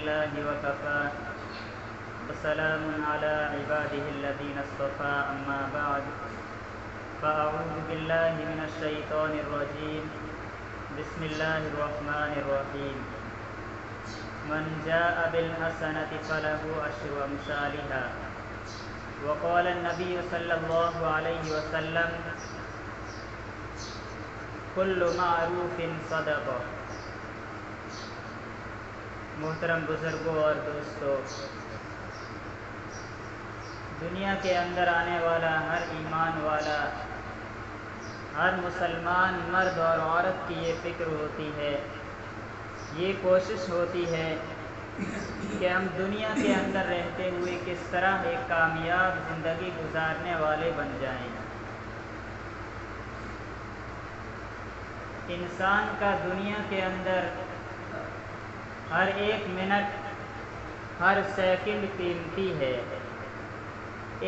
لله وكفى وسلام على عباده الذين اصطفى أما بعد فأعوذ بالله من الشيطان الرجيم بسم الله الرحمن الرحيم من جاء بالحسنة فله عشر أمثالها وقال النبي صلى الله عليه وسلم كل معروف صدقہ۔ محترم بزرگوں اور دوستوں، دنیا کے اندر آنے والا ہر ایمان والا، ہر مسلمان مرد اور عورت کی یہ فکر ہوتی ہے، یہ کوشش ہوتی ہے کہ ہم دنیا کے اندر رہتے ہوئے کس طرح ایک کامیاب زندگی گزارنے والے بن جائیں۔ انسان کا دنیا کے اندر ہر ایک منٹ، ہر سیکنڈ قیمتی ہے،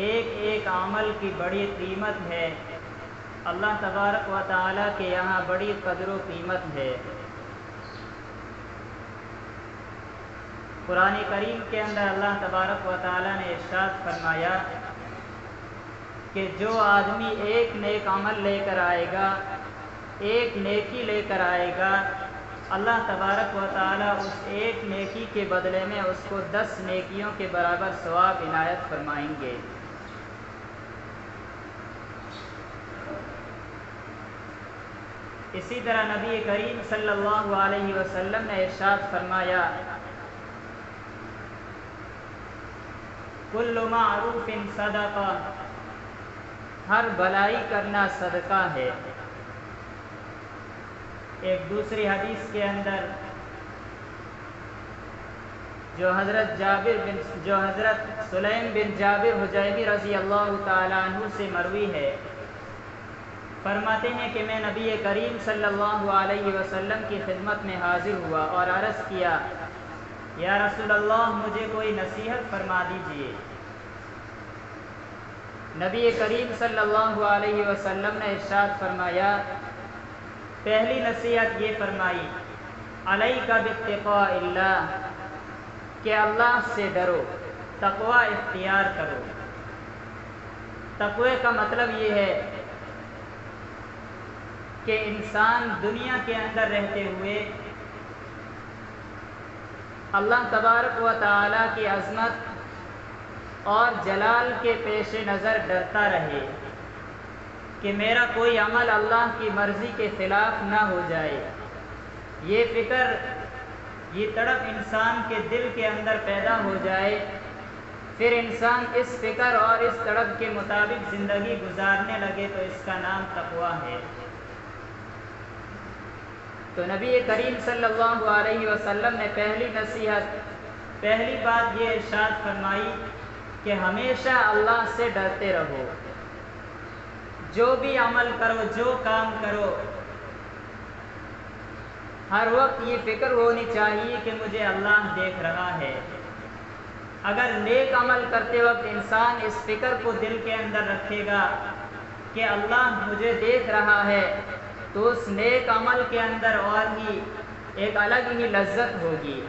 ایک ایک عمل کی بڑی قیمت ہے، اللہ تبارک و تعالیٰ کے یہاں بڑی قدر و قیمت ہے۔ قرآن کریم کے اندر اللہ تبارک و تعالیٰ نے ارشاد فرمایا کہ جو آدمی ایک نیک عمل لے کر آئے گا، ایک نیکی لے کر آئے گا، اللہ تبارک و تعالیٰ اس ایک نیکی کے بدلے میں اس کو 10 نیکیوں کے برابر ثواب عنایت فرمائیں گے۔ اسی طرح نبی کریم صلی اللہ علیہ وسلم نے ارشاد فرمایا کل معروف صدقہ، ہر بھلائی کرنا صدقہ ہے۔ ایک دوسری حدیث کے اندر جو حضرت سلیم بن جابر حجیبی رضی اللہ تعالیٰ عنہ سے مروی ہے، فرماتے ہیں کہ میں نبی کریم صلی اللہ علیہ وسلم کی خدمت میں حاضر ہوا اور عرض کیا یا رسول اللہ مجھے کوئی نصیحت فرما دیجئے۔ نبی کریم صلی اللہ علیہ وسلم نے ارشاد فرمایا، پہلی نصیحت یہ فرمائی علیک باتقاء اللہ، کہ اللہ سے ڈرو، تقوی اختیار کرو۔ تقوی کا مطلب یہ ہے کہ انسان دنیا کے اندر رہتے ہوئے اللہ تبارک و تعالیٰ کی عظمت اور جلال کے پیش نظر ڈرتا رہے کہ میرا کوئی عمل اللہ کی مرضی کے خلاف نہ ہو جائے۔ یہ فکر، یہ تڑپ انسان کے دل کے اندر پیدا ہو جائے، پھر انسان اس فکر اور اس تڑپ کے مطابق زندگی گزارنے لگے تو اس کا نام تقویٰ ہے۔ تو نبی کریم صلی اللہ علیہ وسلم نے پہلی نصیحت، پہلی بات یہ ارشاد فرمائی کہ ہمیشہ اللہ سے ڈرتے رہو۔ جو بھی عمل کرو، جو کام کرو، ہر وقت یہ فکر ہونی چاہیے کہ مجھے اللہ دیکھ رہا ہے۔ اگر نیک عمل کرتے وقت انسان اس فکر کو دل کے اندر رکھے گا کہ اللہ مجھے دیکھ رہا ہے، تو اس نیک عمل کے اندر اور ہی ایک الگ ہی لذت ہوگی۔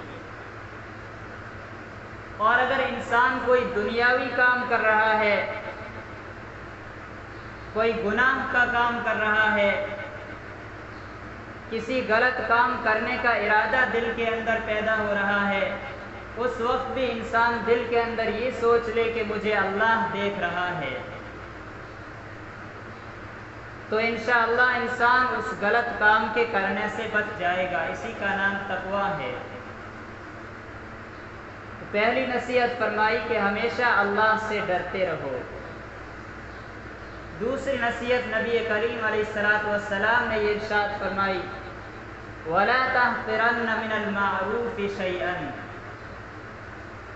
اور اگر انسان کوئی دنیاوی کام کر رہا ہے، کوئی گناہ کا کام کر رہا ہے، کسی غلط کام کرنے کا ارادہ دل کے اندر پیدا ہو رہا ہے، اس وقت بھی انسان دل کے اندر یہ سوچ لے کہ مجھے اللہ دیکھ رہا ہے، تو انشاءاللہ انسان اس غلط کام کے کرنے سے بچ جائے گا۔ اسی کا نام تقویٰ ہے۔ پہلی نصیحت فرمائی کہ ہمیشہ اللہ سے ڈرتے رہو۔ دوسری نصیحت نبی کریم علیہ السلام نے یہ ارشاد فرمائی وَلَا تَحْقِرَنَّ مِنَ الْمَعْرُوفِ شَيْئًا،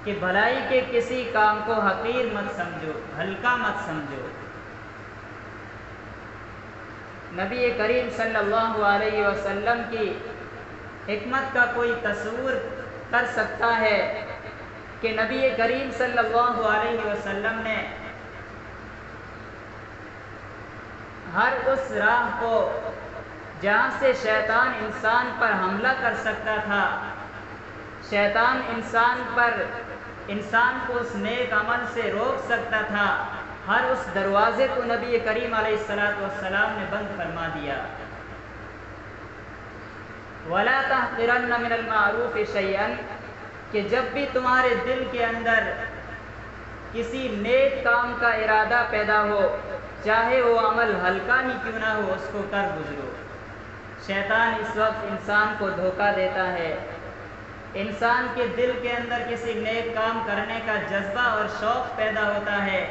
کہ بھلائی کے کسی کام کو حقیر مت سمجھو، ہلکا مت سمجھو۔ نبی کریم صلی اللہ علیہ وسلم کی حکمت کا کوئی تصور کر سکتا ہے کہ نبی کریم صلی اللہ علیہ وسلم نے ہر اس راہ کو جہاں سے شیطان انسان پر حملہ کر سکتا تھا، شیطان انسان کو اس نیک عمل سے روک سکتا تھا، ہر اس دروازے کو نبی کریم علیہ الصلوۃ والسلام نے بند فرما دیا۔ وَلَا تَحْقِرَنَّ مِنَ الْمَعْرُوفِ شَيْئًا، کہ جب بھی تمہارے دل کے اندر کسی نیک کام کا ارادہ پیدا ہو، چاہے وہ عمل ہلکا ہی کیوں نہ ہو، اس کو کر گزرو۔ شیطان اس وقت انسان کو دھوکہ دیتا ہے، انسان کے دل کے اندر کسی نیک کام کرنے کا جذبہ اور شوق پیدا ہوتا ہے،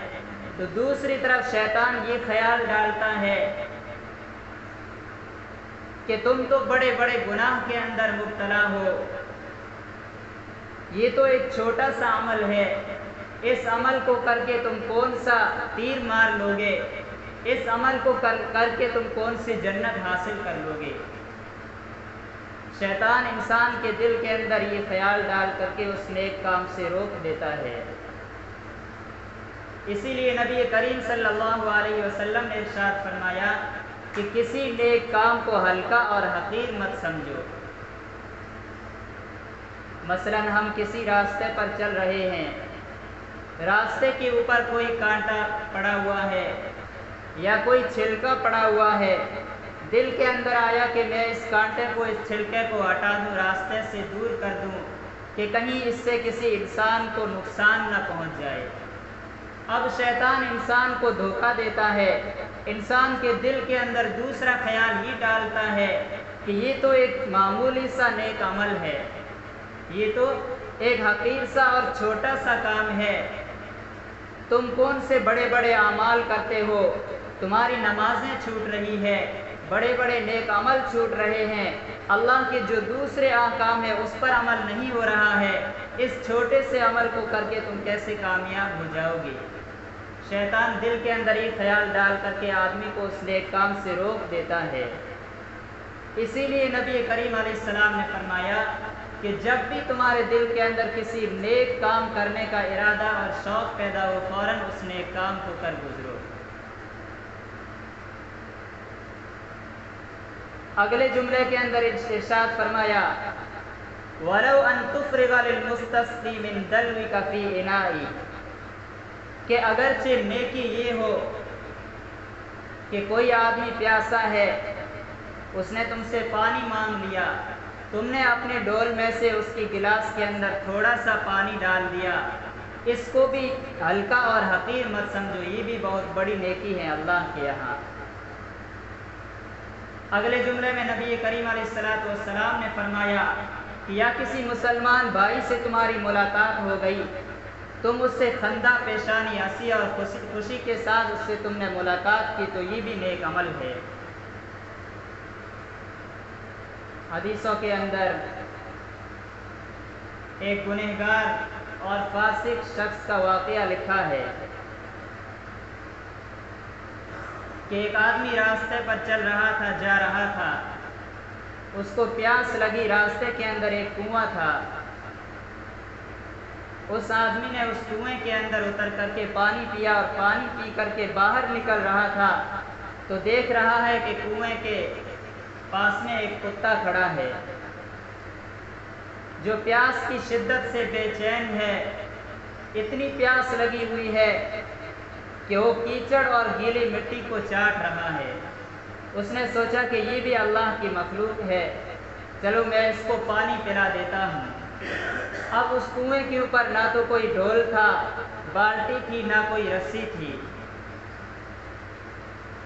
تو دوسری طرف شیطان یہ خیال ڈالتا ہے کہ تم تو بڑے بڑے گناہ کے اندر مبتلا ہو، یہ تو ایک چھوٹا سا عمل ہے، اس عمل کو کر کے تم کون سا تیر مار لوگے، اس عمل کو کر کے تم کون سی جنت حاصل کر لوگے۔ شیطان انسان کے دل کے اندر یہ خیال ڈال کر کے اس نیک کام سے روک دیتا ہے۔ اسی لیے نبی کریم صلی اللہ علیہ وسلم نے ارشاد فرمایا کہ کسی نیک کام کو ہلکا اور حقیر مت سمجھو۔ مثلا ہم کسی راستے پر چل رہے ہیں، راستے کے اوپر کوئی کانٹا پڑا ہوا ہے یا کوئی چھلکا پڑا ہوا ہے، دل کے اندر آیا کہ میں اس کانٹے کو، اس چھلکے کو ہٹا دوں، راستے سے دور کر دوں کہ کہیں اس سے کسی انسان کو نقصان نہ پہنچ جائے۔ اب شیطان انسان کو دھوکہ دیتا ہے، انسان کے دل کے اندر دوسرا خیال یہ ڈالتا ہے کہ یہ تو ایک معمولی سا نیک عمل ہے، یہ تو ایک حقیر سا اور چھوٹا سا کام ہے، تم کون سے بڑے بڑے اعمال کرتے ہو، تمہاری نمازیں چھوٹ رہی ہے، بڑے بڑے نیک عمل چھوٹ رہے ہیں، اللہ کے جو دوسرے احکام ہیں اس پر عمل نہیں ہو رہا ہے، اس چھوٹے سے عمل کو کر کے تم کیسے کامیاب ہو جاؤ گے۔ شیطان دل کے اندر یہ خیال ڈال کر کے آدمی کو اس نیک کام سے روک دیتا ہے۔ اسی لیے نبی کریم علیہ السلام نے فرمایا کہ جب بھی تمہارے دل کے اندر کسی نیک کام کرنے کا ارادہ اور شوق پیدا ہو، فوراً اس نیک کام کو کر گزرو۔ اگلے جملے کے اندر ارشاد فرمایا وَلَوْ أَن تُفْرِغَ لِلْمُسْتَسْقِي مِن دَلْوِكَ فِي إِنَاءٍ، کہ اگرچہ نیکی یہ ہو کہ کوئی آدمی پیاسا ہے، اس نے تم سے پانی مانگ لیا، تم نے اپنے ڈول میں سے اس کی گلاس کے اندر تھوڑا سا پانی ڈال دیا، اس کو بھی ہلکا اور حقیر مت سمجھو، یہ بھی بہت بڑی نیکی ہے اللہ کے یہاں۔ اگلے جملے میں نبی کریم علیہ الصلوۃ والسلام نے فرمایا کہ یا کسی مسلمان بھائی سے تمہاری ملاقات ہو گئی، تم اس سے خندہ پیشانی ہنسی اور خوشی کے ساتھ اس سے تم نے ملاقات کی، تو یہ بھی نیک عمل ہے۔ حدیثوں کے اندر ایک گنہگار اور فاسق شخص کا واقعہ لکھا ہے کہ ایک آدمی راستے پر چل رہا تھا، جا رہا تھا، اس کو پیاس لگی، راستے کے اندر ایک کنواں تھا، اس آدمی نے اس کنویں کے اندر اتر کر کے پانی پیا اور پانی پی کر کے باہر نکل رہا تھا تو دیکھ رہا ہے کہ کنویں کے پاس میں ایک کتا کھڑا ہے جو پیاس کی شدت سے بے چین ہے، اتنی پیاس لگی ہوئی ہے کہ وہ کیچڑ اور گیلی مٹی کو چاٹ رہا ہے۔ اس نے سوچا کہ یہ بھی اللہ کی مخلوق ہے، چلو میں اس کو پانی پلا دیتا ہوں۔ اب اس کنویں کے اوپر نہ تو کوئی ڈھول تھا، بالٹی تھی، نہ کوئی رسی تھی۔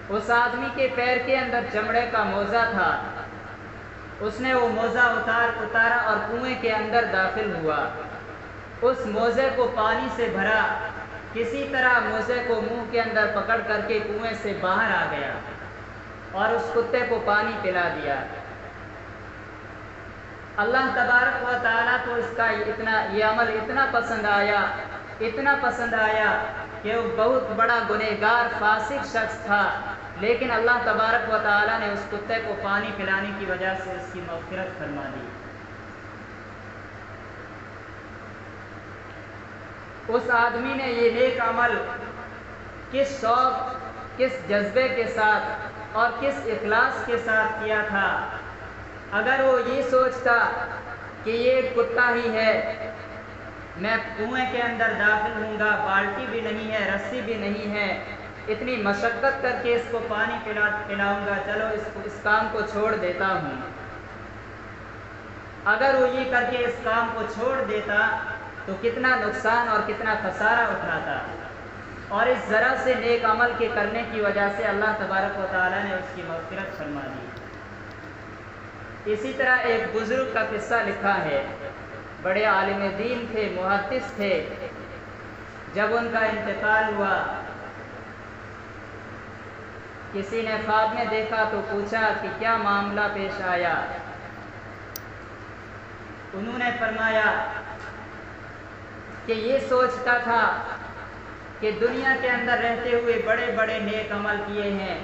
اس آدمی کے پیر کے اندر چمڑے کا موزہ تھا، اس نے وہ موزہ اتارا اور کنویں کے اندر داخل ہوا، اس موزے کو پانی سے بھرا، کسی طرح موزے کو منہ کے اندر پکڑ کر کے کنویں سے باہر آ گیا اور اس کتے کو پانی پلا دیا۔ اللہ تبارک و تعالیٰ کو اس کا یہ عمل اتنا پسند آیا کہ وہ بہت بڑا گنہگار فاسق شخص تھا، لیکن اللہ تبارک و تعالیٰ نے اس کتے کو پانی پلانے کی وجہ سے اس کی مغفرت فرما دی۔ اس آدمی نے یہ نیک عمل کس شوق، کس جذبے کے ساتھ اور کس اخلاص کے ساتھ کیا تھا۔ اگر وہ یہ سوچتا کہ یہ ایک کتا ہی ہے، میں کنویں کے اندر داخل ہوں گا، بالٹی بھی نہیں ہے، رسی بھی نہیں ہے، اتنی مشقت کر کے اس کو پانی پلاؤں گا، چلو اس کام کو چھوڑ دیتا ہوں۔ اگر وہ یہ کر کے اس کام کو چھوڑ دیتا تو کتنا نقصان اور کتنا خسارہ اٹھاتا، اور اس ذرا سے نیک عمل کے کرنے کی وجہ سے اللہ تبارک و تعالیٰ نے اس کی مغفرت فرما دی۔ اسی طرح ایک بزرگ کا قصہ لکھا ہے، بڑے عالم دین تھے، محدث تھے، جب ان کا انتقال ہوا کسی نے خواب میں دیکھا تو پوچھا کہ کیا معاملہ پیش آیا؟ انہوں نے فرمایا کہ یہ سوچتا تھا کہ دنیا کے اندر رہتے ہوئے بڑے بڑے نیک عمل کیے ہیں،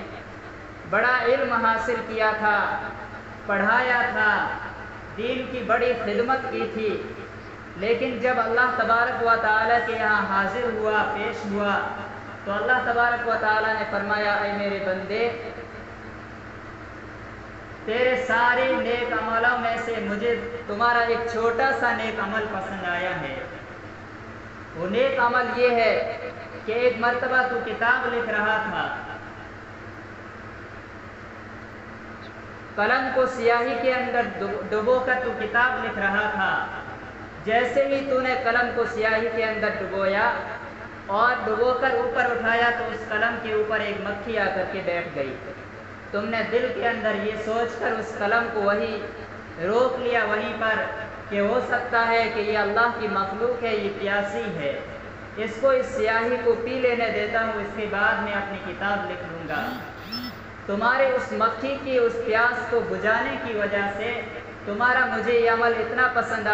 بڑا علم حاصل کیا تھا، پڑھایا تھا، دین کی بڑی خدمت کی تھی، لیکن جب اللہ تبارک و تعالیٰ کے یہاں حاضر ہوا، پیش ہوا، تو اللہ تبارک و تعالیٰ نے فرمایا اے میرے بندے، تیرے سارے نیک عملوں میں سے مجھے تمہارا ایک چھوٹا سا نیک عمل پسند آیا ہے۔ وہ نیک عمل یہ ہے کہ ایک مرتبہ تو کتاب لکھ رہا تھا، قلم کو سیاہی کے اندر ڈبو کر تو کتاب لکھ رہا تھا، جیسے ہی تو نے قلم کو سیاہی کے اندر ڈبویا اور ڈبو کر اوپر اٹھایا تو اس قلم کے اوپر ایک مکھی آ کر کے بیٹھ گئی۔ تم نے دل کے اندر یہ سوچ کر اس قلم کو وہی روک لیا وہیں پر کہ ہو سکتا ہے کہ یہ اللہ کی مخلوق ہے، یہ پیاسی ہے، اس کو اس سیاہی کو پی لینے دیتا ہوں، اس کے بعد میں اپنی کتاب لکھ لوں گا۔ تمہارے اس مکھی کی اس پیاس کو بجھانے کی وجہ سے تمہارا مجھے یہ عمل اتنا پسند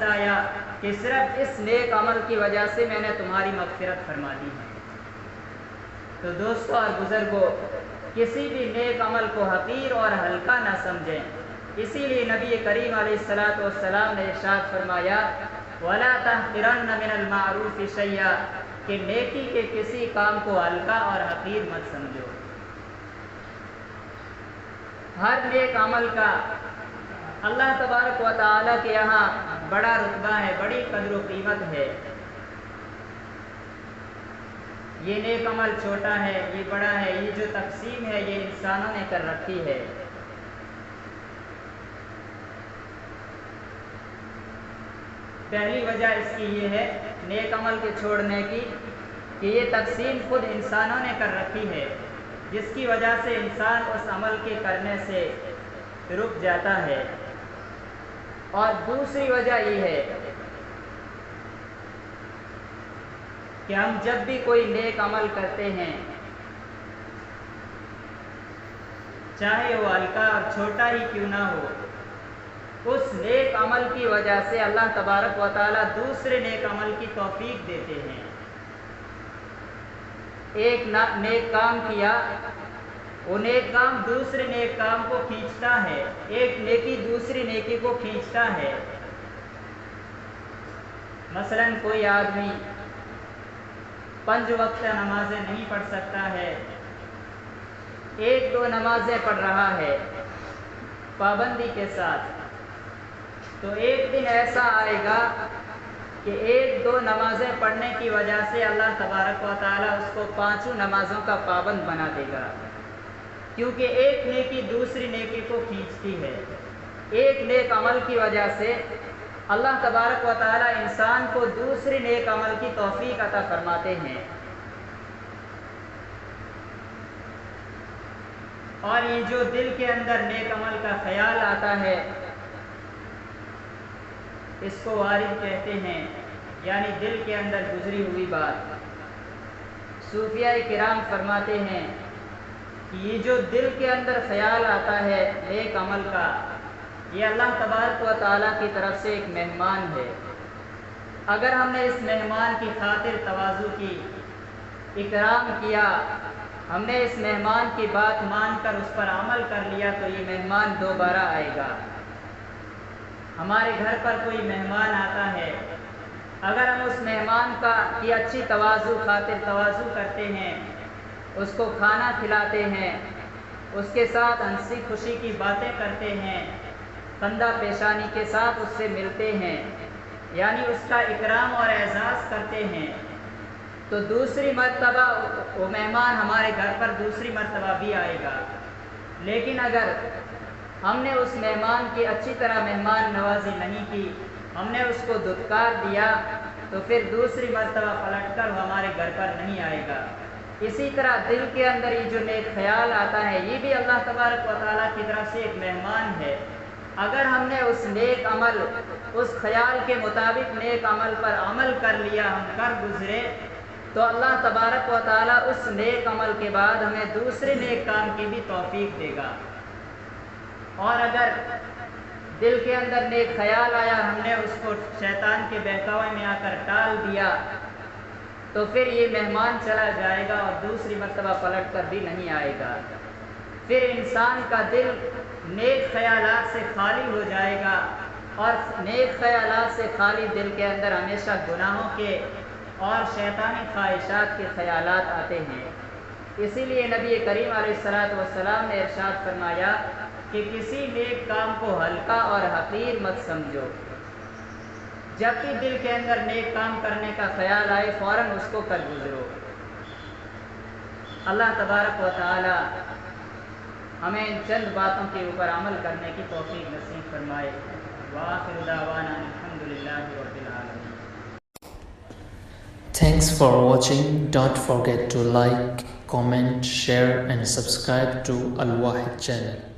آیا کہ صرف اس نیک عمل کی وجہ سے میں نے تمہاری مغفرت فرما دی ہے۔ تو دوستو اور بزرگوں، کسی بھی نیک عمل کو حقیر اور ہلکا نہ سمجھیں، اسی لیے نبی کریم علیہ الصلاۃ والسلام نے ارشاد فرمایا وَلَا تَحْقِرَنَّ مِنَ الْمَعْرُوفِ شَيْئًا، کہ نیکی کے کسی کام کو ہلکا اور حقیر مت سمجھو۔ ہر نیک عمل کا اللہ تبارک و تعالیٰ کے یہاں بڑا رتبہ ہے، بڑی قدر و قیمت ہے۔ یہ نیک عمل چھوٹا ہے، یہ بڑا ہے، یہ جو تقسیم ہے یہ انسانوں نے کر رکھی ہے۔ پہلی وجہ اس کی یہ ہے نیک عمل کے چھوڑنے کی کہ یہ تقسیم خود انسانوں نے کر رکھی ہے، جس کی وجہ سے انسان اس عمل کے کرنے سے رک جاتا ہے۔ اور دوسری وجہ یہ ہے کہ ہم جب بھی کوئی نیک عمل کرتے ہیں، چاہے وہ ہلکا اور چھوٹا ہی کیوں نہ ہو، اس نیک عمل کی وجہ سے اللہ تبارک و تعالیٰ دوسرے نیک عمل کی توفیق دیتے ہیں۔ ایک نیک کام کیا، وہ نیک کام دوسرے نیک کام کو کھینچتا ہے، ایک نیکی دوسری نیکی کو کھینچتا ہے۔ مثلا کوئی آدمی 5 وقت نمازیں نہیں پڑھ سکتا ہے، 1-2 نمازیں پڑھ رہا ہے پابندی کے ساتھ، تو ایک دن ایسا آئے گا کہ 1-2 نمازیں پڑھنے کی وجہ سے اللہ تبارک و تعالیٰ اس کو 5 نمازوں کا پابند بنا دے گا، کیونکہ ایک نیکی دوسری نیکی کو کھینچتی ہے۔ ایک نیک عمل کی وجہ سے اللہ تبارک و تعالیٰ انسان کو دوسری نیک عمل کی توفیق عطا فرماتے ہیں۔ اور یہ جو دل کے اندر نیک عمل کا خیال آتا ہے اس کو وارد کہتے ہیں، یعنی دل کے اندر گزری ہوئی بات۔ صوفیاء کرام فرماتے ہیں کہ یہ جو دل کے اندر خیال آتا ہے نیک عمل کا، یہ اللہ تبارک و تعالیٰ کی طرف سے ایک مہمان ہے۔ اگر ہم نے اس مہمان کی خاطر تواضع کی، اکرام کیا، ہم نے اس مہمان کی بات مان کر اس پر عمل کر لیا، تو یہ مہمان دوبارہ آئے گا۔ ہمارے گھر پر کوئی مہمان آتا ہے، اگر ہم اس مہمان کی اچھی خاطر تواضع کرتے ہیں، اس کو کھانا کھلاتے ہیں، اس کے ساتھ ہنسی خوشی کی باتیں کرتے ہیں، کندھا پیشانی کے ساتھ اس سے ملتے ہیں، یعنی اس کا اکرام اور اعزاز کرتے ہیں، تو دوسری مرتبہ وہ مہمان ہمارے گھر پر دوسری مرتبہ بھی آئے گا۔ لیکن اگر ہم نے اس مہمان کی اچھی طرح مہمان نوازی نہیں کی، ہم نے اس کو دھتکار دیا، تو پھر دوسری مرتبہ پلٹ کر وہ ہمارے گھر پر نہیں آئے گا۔ اسی طرح دل کے اندر یہ جو نیک خیال آتا ہے، یہ بھی اللہ تبارک و تعالیٰ کی طرف سے ایک مہمان ہے۔ اگر ہم نے اس نیک عمل، اس خیال کے مطابق نیک عمل پر عمل کر لیا، ہم کر گزرے، تو اللہ تبارک و تعالیٰ اس نیک عمل کے بعد ہمیں دوسرے نیک کام کی بھی توفیق دے گا۔ اور اگر دل کے اندر نیک خیال آیا، ہم نے اس کو شیطان کے بہکاوے میں آ کر ٹال دیا، تو پھر یہ مہمان چلا جائے گا اور دوسری مرتبہ پلٹ کر بھی نہیں آئے گا۔ پھر انسان کا دل نیک خیالات سے خالی ہو جائے گا، اور نیک خیالات سے خالی دل کے اندر ہمیشہ گناہوں کے اور شیطانی خواہشات کے خیالات آتے ہیں۔ اسی لیے نبی کریم علیہ السلام نے ارشاد فرمایا کہ کسی نیک کام کو ہلکا اور حقیر مت سمجھو، جب بھی دل کے اندر نیک کام کرنے کا خیال آئے فوراً اس کو کر گزرو۔ اللہ تبارک و تعالی ہمیں ان چند باتوں کے اوپر عمل کرنے کی توفیق نصیب فرمائے۔ وآخر دعوانا الحمدللہ رب العالمین۔ Thanks for watching. Don't forget to like, comment, share and subscribe to Al Wahid channel.